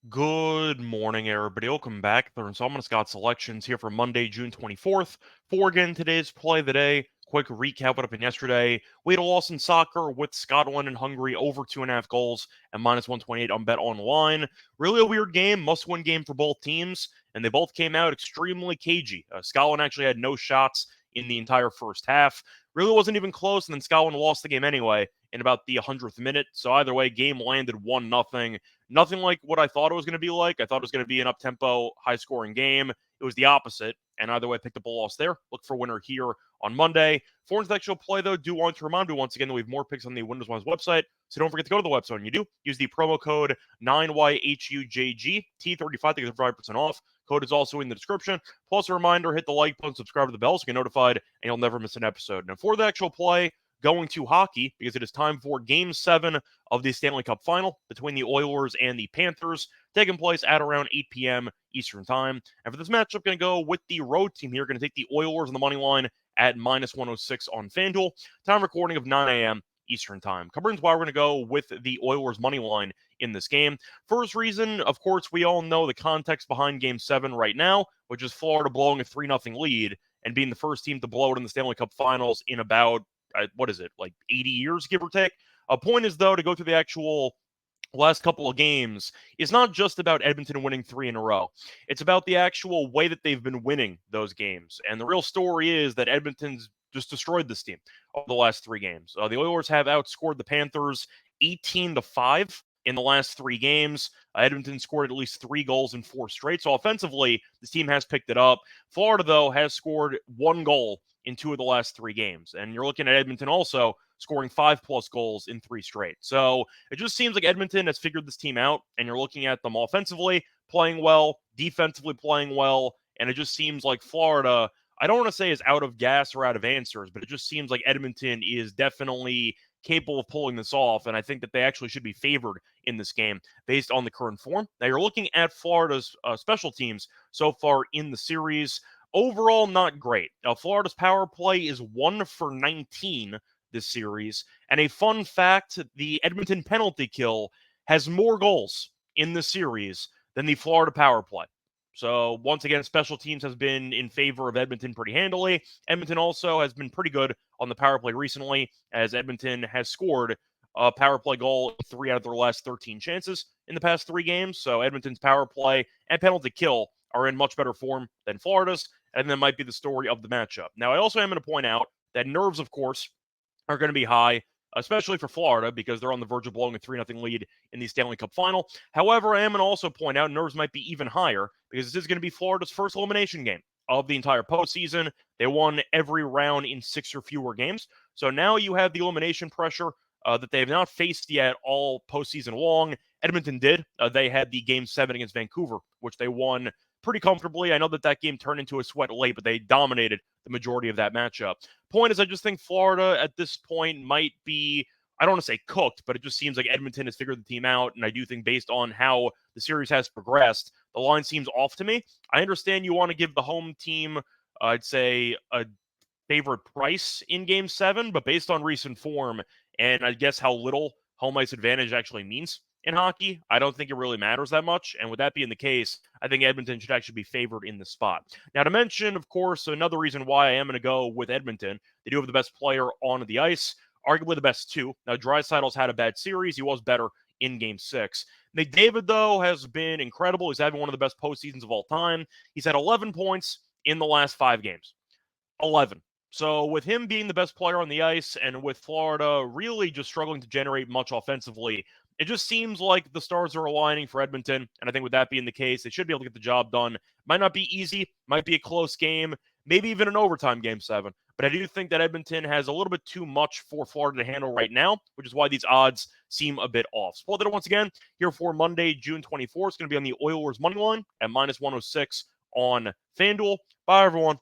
Good morning, everybody. Welcome back. Third installment of Scott's Selections here for Monday, June 24th. For again today's play of the day, quick recap what happened yesterday. We had a loss in soccer with Scotland and Hungary over 2.5 goals and -128 on Bet Online. Really a weird game, must-win game for both teams, and they both came out extremely cagey. Scotland actually had no shots in the entire first half. Really wasn't even close, and then Scotland lost the game anyway in about the 100th minute. So either way, game landed 1-0. Nothing like what I thought it was going to be like. I thought it was going to be an up-tempo, high-scoring game. It was the opposite, and either way, I picked up a loss there. Look for a winner here on Monday. For the actual play, though, do want to remind you once again that we have more picks on the Windows One's website, so don't forget to go to the website. And you do, use the promo code 9YHUJG, T35 to get 5% off. Code is also in the description. Plus, a reminder, hit the like button, subscribe to the bell so you get notified, and you'll never miss an episode. Now, for the actual play, going to hockey, because it is time for Game 7 of the Stanley Cup Final between the Oilers and the Panthers, taking place at around 8 p.m. Eastern Time. And for this matchup, going to go with the road team here, going to take the Oilers on the money line at -106 on FanDuel. Time recording of 9 a.m. Eastern Time. Covering why we're going to go with the Oilers money line in this game. First reason, of course, we all know the context behind Game 7 right now, which is Florida blowing a 3-0 lead and being the first team to blow it in the Stanley Cup Finals in about what is it, like 80 years, give or take? A point is, though, to go through the actual last couple of games is not just about Edmonton winning 3 in a row. It's about the actual way that they've been winning those games. And the real story is that Edmonton's just destroyed this team over the last 3 games. The Oilers have outscored the Panthers 18-5 in the last 3 games. Edmonton scored at least 3 goals in 4 straight. So offensively, this team has picked it up. Florida, though, has scored 1 goal in 2 of the last 3 games. And you're looking at Edmonton also scoring 5+ goals in 3 straight. So it just seems like Edmonton has figured this team out, and you're looking at them offensively playing well, defensively playing well, and it just seems like Florida, I don't want to say is out of gas or out of answers, but it just seems like Edmonton is definitely capable of pulling this off, and I think that they actually should be favored in this game based on the current form. Now you're looking at Florida's special teams so far in the series. Overall, not great. Now, Florida's power play is 1 for 19 this series. And a fun fact, the Edmonton penalty kill has more goals in the series than the Florida power play. So once again, special teams has been in favor of Edmonton pretty handily. Edmonton also has been pretty good on the power play recently, as Edmonton has scored a power play goal 3 out of their last 13 chances in the past 3 games. So Edmonton's power play and penalty kill are in much better form than Florida's, and that might be the story of the matchup. Now, I also am going to point out that nerves, of course, are going to be high, especially for Florida, because they're on the verge of blowing a 3-0 lead in the Stanley Cup Final. However, I am going to also point out nerves might be even higher, because this is going to be Florida's first elimination game of the entire postseason. They won every round in 6 or fewer games. So now you have the elimination pressure that they have not faced yet all postseason long. Edmonton did. They had the Game 7 against Vancouver, which they won pretty comfortably. I know that that game turned into a sweat late, but they dominated the majority of that matchup. Point is, I just think Florida at this point might be, I don't want to say cooked, but it just seems like Edmonton has figured the team out. And I do think based on how the series has progressed, the line seems off to me. I understand you want to give the home team, I'd say, a favorite price in Game 7, but based on recent form and I guess how little home ice advantage actually means in hockey, I don't think it really matters that much. And with that being the case, I think Edmonton should actually be favored in this spot. Now, to mention, of course, another reason why I am going to go with Edmonton, they do have the best player on the ice, arguably the best 2. Now, Draisaitl's had a bad series. He was better in Game 6. McDavid, though, has been incredible. He's having one of the best postseasons of all time. He's had 11 points in the last 5 games. 11. So with him being the best player on the ice and with Florida really just struggling to generate much offensively, it just seems like the stars are aligning for Edmonton. And I think with that being the case, they should be able to get the job done. Might not be easy, might be a close game, maybe even an overtime Game 7. But I do think that Edmonton has a little bit too much for Florida to handle right now, which is why these odds seem a bit off. Spoil that once again here for Monday, June 24th. It's going to be on the Oilers money line at -106 on FanDuel. Bye, everyone.